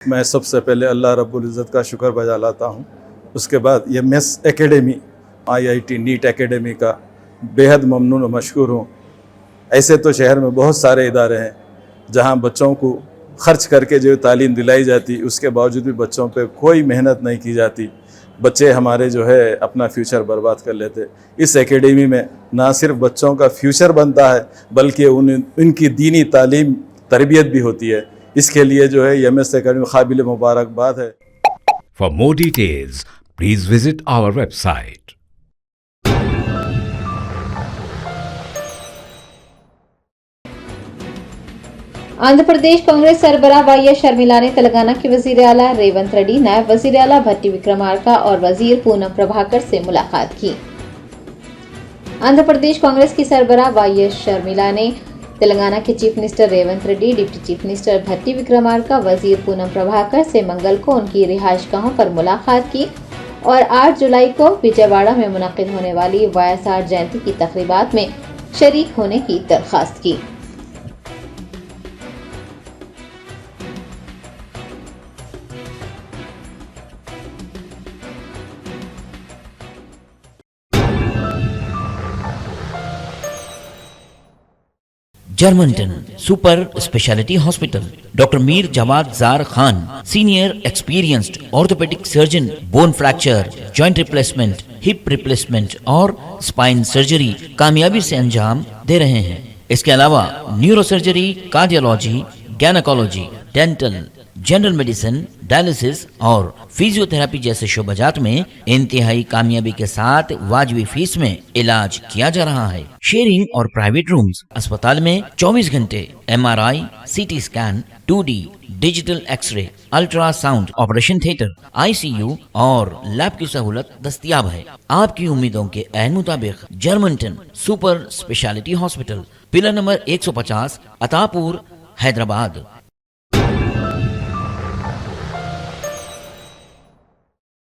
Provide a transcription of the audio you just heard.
मैं सबसे पहले अल्लाह रब्बुल इज़्ज़त का शुक्र बजा लाता हूँ। उसके बाद ये मेस एकेडमी IIT नीट एकेडमी का बेहद ममनून और मशकूर हूँ। ऐसे तो शहर में बहुत सारे इदारे हैं जहाँ बच्चों को ख़र्च करके जो तालीम दिलाई जाती, उसके बावजूद भी बच्चों पे कोई मेहनत नहीं की जाती। बच्चे हमारे जो है अपना फ्यूचर बर्बाद कर लेते। इस एकेडमी में ना सिर्फ बच्चों का फ्यूचर बनता है बल्कि उनकी दीनी तालीम तरबियत भी होती है। इसके लिए जो है MS एकेडमी काबिल मुबारकबाद है। For more details, please visit our website. Andhra Pradesh Congress सरबराह YS Sharmila ने तेलंगाना के वजीर आला रेवंत रेड्डी, नायब वजीर आला भट्टी विक्रमार्का और वजीर पूनम प्रभाकर से मुलाकात की। आंध्र प्रदेश कांग्रेस की सरबराह YS शर्मिला ने तेलंगाना के chief minister Revanth Reddy, deputy chief minister Bhatti Vikramarka, वजीर पूनम प्रभाकर से मंगल को उनकी रिहायशगाहों पर मुलाकात की और 8 जुलाई को विजयवाड़ा में मुनक्किद होने वाली YSR जयंती की तकरीबात में शरीक होने की दरख्वास्त की। Germanton super speciality hospital, doctor Mir Jawad Jar Khan, senior experienced orthopaedic surgeon, bone fracture, joint replacement, hip replacement और स्पाइन सर्जरी कामयाबी से अंजाम दे रहे हैं। इसके अलावा neuro surgery, cardiology, gynaecology, dental, general medicine, dialysis और फिजियोथेरेपी जैसे शोबाजात में इंतहाई कामयाबी के साथ वाजिबी फीस में इलाज किया जा रहा है। शेयरिंग और प्राइवेट रूम्स, अस्पताल में 24 घंटे MRI, CT scan, 2D digital X-ray, ultrasound, operation theatre, ICU और लैब की सहूलत दस्तयाब है। आपकी उम्मीदों के ऐन मुताबिक Germanton super speciality hospital, pillar number 150, Attapur, Hyderabad.